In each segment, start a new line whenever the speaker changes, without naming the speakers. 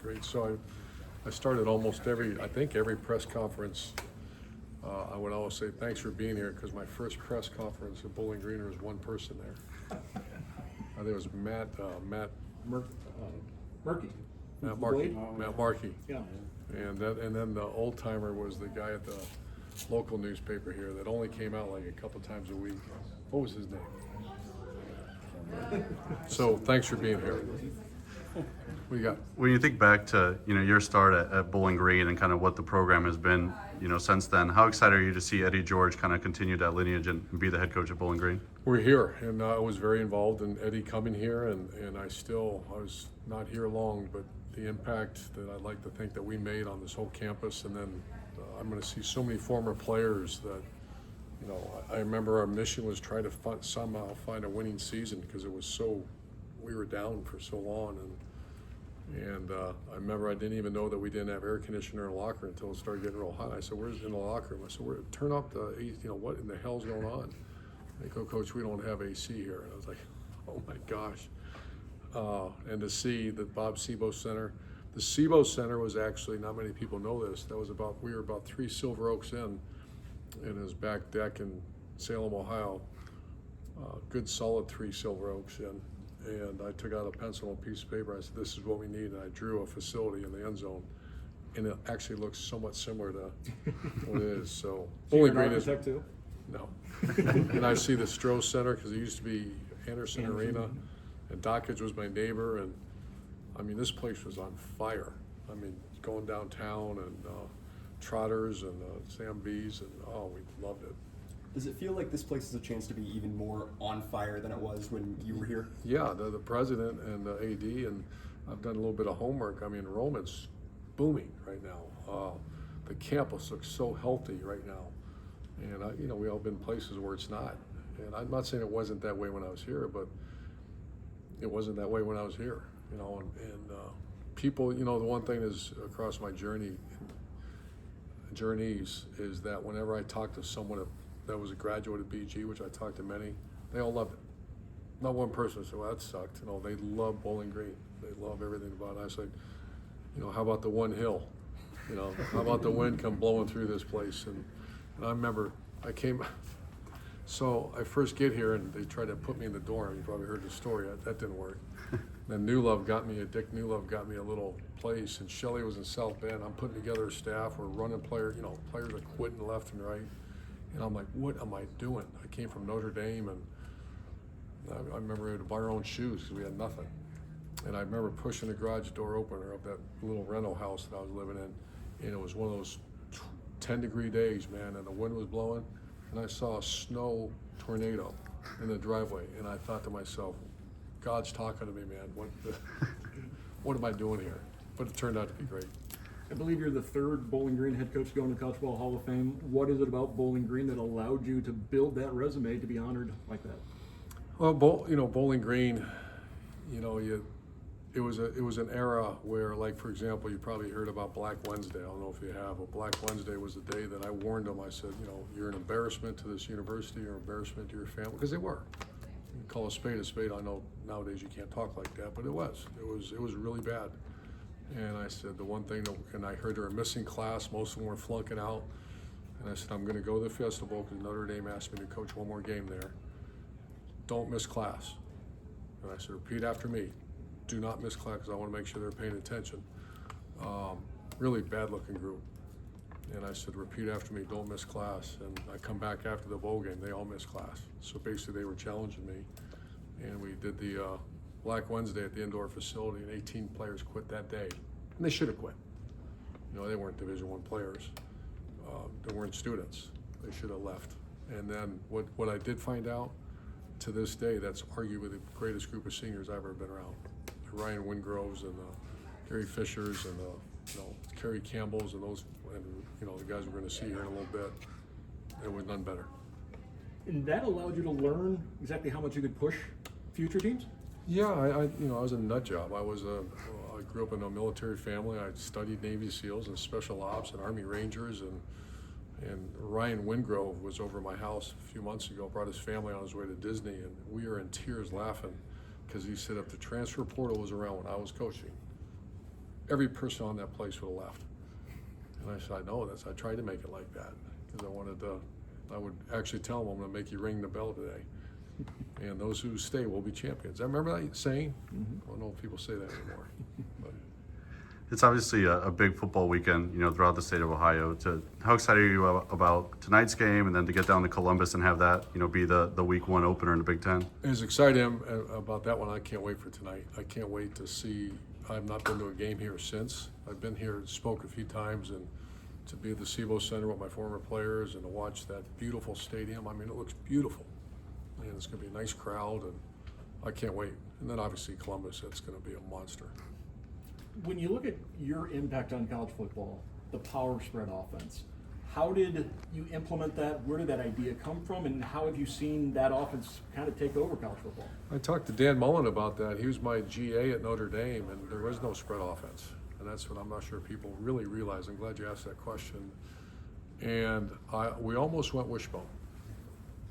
great. So I started almost every press conference. I would always say, thanks for being here, because my first press conference at Bowling Green, there was one person there. I think it was Matt
Murky.
Matt Markey.
Yeah.
And then the old timer was the guy at the local newspaper here that only came out like a couple times a week. What was his name? So thanks for being here. What do you got?
When you think back to your start at Bowling Green and kind of what the program has been since then, how excited are you to see Eddie George kind of continue that lineage and be the head coach at Bowling Green?
We're here, and I was very involved in Eddie coming here, and I was not here long, but the impact that I'd like to think that we made on this whole campus, and then I'm going to see so many former players that, I remember our mission was try to somehow find a winning season, because we were down for so long, and I remember I didn't even know that we didn't have air conditioner in the locker until it started getting real hot. I said, "Where's in the locker room?" I said, "Turn up the, what in the hell's going on?" They go, "Coach, we don't have AC here." And I was like, "Oh my gosh!" And to see the Bob Sebo Center, the Sebo Center was actually, not many people know this, we were about 3 Silver Oaks in his back deck in Salem, Ohio. Good solid 3 Silver Oaks in. And I took out a pencil and a piece of paper. I said, "This is what we need." And I drew a facility in the end zone. And it actually looks somewhat similar to what it is. So
Bowling Green is too?
No. And I see the Stroh Center, because it used to be Anderson Arena. And Dockage was my neighbor. And I mean, this place was on fire. I mean, going downtown, and Trotters and Sam B's, and we loved it.
Does it feel like this place is a chance to be even more on fire than it was when you were here?
Yeah, the president and the AD, and I've done a little bit of homework. I mean, enrollment's booming right now. The campus looks so healthy right now, and we all been places where it's not. And I'm not saying it wasn't that way when I was here, but it wasn't that way when I was here. And people, the one thing is across my journeys is that whenever I talk to someone that was a graduate of BG, which I talked to many, they all loved it. Not one person said, "Well, that sucked." They love Bowling Green. They love everything about it. I said, how about the one hill? How about the wind come blowing through this place? And I remember so I first get here, and they tried to put me in the dorm. You probably heard the story. That didn't work. Then Dick Newlove got me a little place, and Shelley was in South Bend. I'm putting together a staff. We're running players are quitting left and right. And I'm like, what am I doing? I came from Notre Dame, and I remember we had to buy our own shoes because we had nothing. And I remember pushing the garage door opener of that little rental house that I was living in, and it was one of those 10-degree days, man, and the wind was blowing, and I saw a snow tornado in the driveway, and I thought to myself, God's talking to me, man. What am I doing here? But it turned out to be great.
I believe you're the 3rd Bowling Green head coach going to College Football Hall of Fame. What is it about Bowling Green that allowed you to build that resume to be honored like that?
Well, Bowling Green, it was an era where, like, for example, you probably heard about Black Wednesday. I don't know if you have, but Black Wednesday was the day that I warned them. I said, you're an embarrassment to this university, you're an embarrassment to your family, because they were. You call a spade a spade. I know nowadays you can't talk like that, but it was really bad. And I said the one thing, and I heard they were missing class, most of them were flunking out. And I said, I'm going to go to the festival because Notre Dame asked me to coach one more game there. Don't miss class. And I said, repeat after me. Do not miss class, because I want to make sure they're paying attention. Really bad looking group. And I said, repeat after me, don't miss class. And I come back after the bowl game, they all missed class. So basically they were challenging me. And we did the Black Wednesday at the indoor facility, and 18 players quit that day. And they should have quit. They weren't Division I players. They weren't students. They should have left. And then what I did find out, to this day, that's arguably the greatest group of seniors I've ever been around. The Ryan Wingroves and Gary Fishers and Kerry Campbells and those, and the guys we're going to see here in a little bit. It was none better.
And that allowed you to learn exactly how much you could push future teams?
Yeah, I was a nut job. I grew up in a military family. I studied Navy SEALs and Special Ops and Army Rangers, and Ryan Wingrove was over my house a few months ago, brought his family on his way to Disney, and we were in tears laughing because he said if the transfer portal was around when I was coaching, every person on that place would have left. And I said, I know this. I tried to make it like that because I would actually tell them, I'm going to make you ring the bell today. And those who stay will be champions. I remember that saying. I don't know if people say that anymore. But
It's obviously a big football weekend, throughout the state of Ohio. How excited are you about tonight's game, and then to get down to Columbus and have that, be the week 1 opener in the Big Ten?
as excited I am about that one, I can't wait for tonight. I can't wait to see. I've not been to a game here since. I've been here, spoke a few times, and to be at the SIBO Center with my former players and to watch that beautiful stadium. I mean, it looks beautiful. And it's going to be a nice crowd, and I can't wait. And then obviously Columbus, it's going to be a monster.
When you look at your impact on college football, the power spread offense, how did you implement that? Where did that idea come from? And how have you seen that offense kind of take over college football?
I talked to Dan Mullen about that. He was my GA at Notre Dame, and there was no spread offense. And that's what I'm not sure people really realize. I'm glad you asked that question. And we almost went wishbone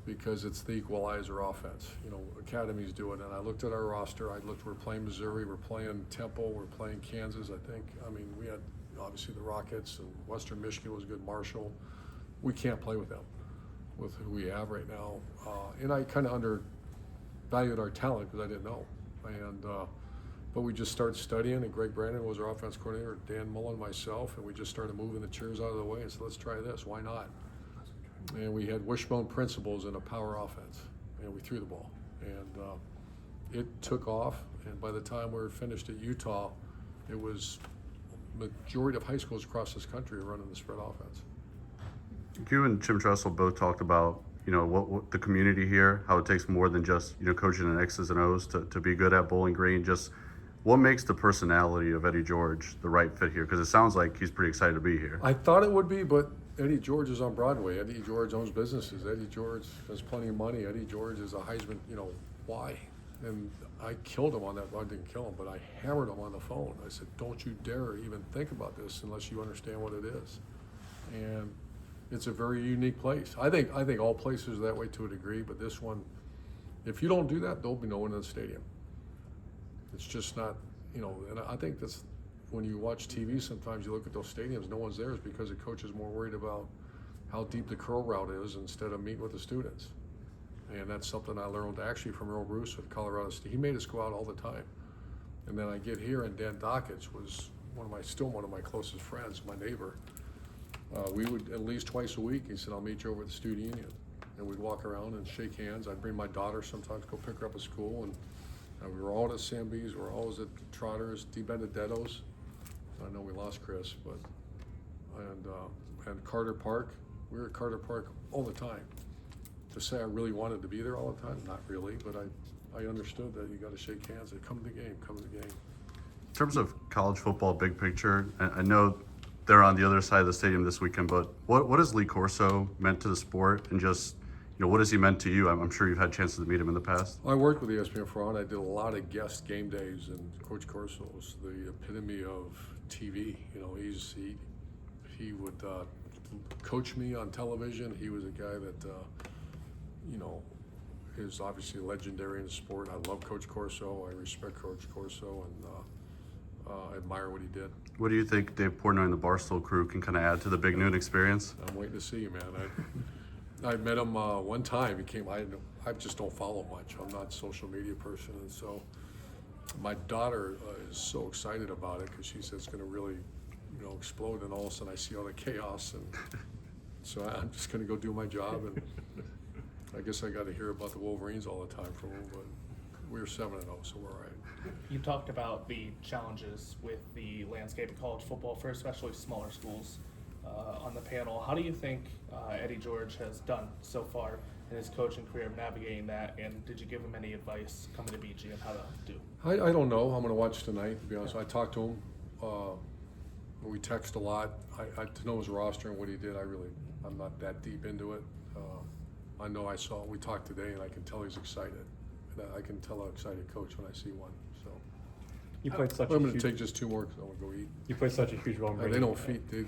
because it's the equalizer offense. Academies do it. And I looked at our roster. We're playing Missouri, we're playing Temple, we're playing Kansas, I think. I mean, we had obviously the Rockets, and Western Michigan was good, Marshall. We can't play with them, with who we have right now. And I kind of undervalued our talent because I didn't know. But we just started studying, and Greg Brandon was our offense coordinator, Dan Mullen, myself, and we just started moving the chairs out of the way and said, let's try this, why not? And we had wishbone principles in a power offense, and we threw the ball. And it took off, and by the time we were finished at Utah, it was majority of high schools across this country are running the spread offense.
You and Jim Tressel both talked about, what the community here, how it takes more than just, coaching in X's and O's to be good at Bowling Green. Just what makes the personality of Eddie George the right fit here? Because it sounds like he's pretty excited to be here.
I thought it would be, but Eddie George is on Broadway. Eddie George owns businesses. Eddie George has plenty of money. Eddie George is a Heisman, why? And I killed him on that. Well, I didn't kill him, but I hammered him on the phone. I said, don't you dare even think about this unless you understand what it is. And it's a very unique place. I think all places are that way to a degree, but this one, if you don't do that, there'll be no one in the stadium. It's just not, and I think that's, when you watch TV, sometimes you look at those stadiums, no one's there, is because the coach is more worried about how deep the curl route is instead of meeting with the students. And that's something I learned actually from Earl Bruce with Colorado State. He made us go out all the time. And then I get here, and Dan Dockich was still one of my closest friends, my neighbor. We would, at least twice a week, he said, I'll meet you over at the student union. And we'd walk around and shake hands. I'd bring my daughter sometimes, go pick her up at school. And we were all at Sam B's, we were always at Trotters, Di Benedetto's. I know we lost Chris, but, and Carter Park. We were at Carter Park all the time. To say I really wanted to be there all the time, not really, but I understood that you got to shake hands. They come to the game, come to the game.
In terms of college football, big picture, I know they're on the other side of the stadium this weekend, but what has Lee Corso meant to the sport, and just, what has he meant to you? I'm sure you've had chances to meet him in the past.
I worked with ESPN for on. I did a lot of guest game days, and Coach Corso was the epitome of TV. He would coach me on television. He was a guy that is obviously legendary in the sport. I love Coach Corso. I respect Coach Corso, and I admire what he did.
What do you think Dave Portnoy and the Barstool crew can kind of add to the Big Noon experience?
I'm waiting to see you, man. I met him one time. I just don't follow much. I'm not a social media person, and so my daughter is so excited about it because she says it's going to really, explode. And all of a sudden, I see all the chaos, and so I'm just going to go do my job. And I guess I got to hear about the Wolverines all the time from him, but we're 7-0, so we're all right.
You talked about the challenges with the landscape of college football for especially smaller schools on the panel. How do you think Eddie George has done so far in his coaching career of navigating that, and did you give him any advice coming to BG on how to do?
I don't know. I'm going to watch tonight, to be honest. I talked to him. We text a lot. To know his roster and what he did, I'm not that deep into it. I know we talked today, and I can tell he's excited. And I can tell an excited coach when I see one. So
You played such
I'm
a
going to
huge,
take just 2 more because I want to go eat.
you played such a huge role in
They
bringing
don't feed.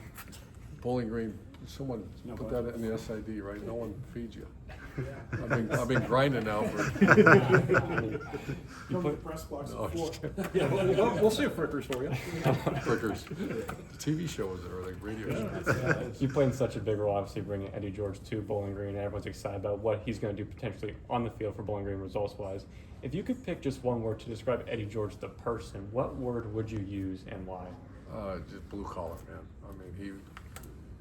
Bowling Green, someone
No
put
budget.
that in the SID, right? No one feeds you. I've been grinding now for.
You play,
press box
No, I'm just kidding.
Yeah, we'll see Frickers for you.
Frickers. The TV show was it, or like radio show?
you played such a big role, obviously, bringing Eddie George to Bowling Green, and everyone's excited about what he's going to do potentially on the field for Bowling Green results-wise. If you could pick just one word to describe Eddie George, the person, what word would you use and why?
Just blue collar, man. I mean,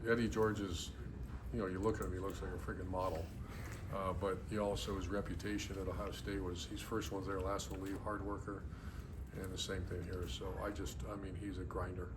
Eddie George is, you know, you look at him, he looks like a freaking model. But he also, his reputation at Ohio State was, he's first one's there, last one leave, hard worker, and the same thing here. So I mean, he's a grinder.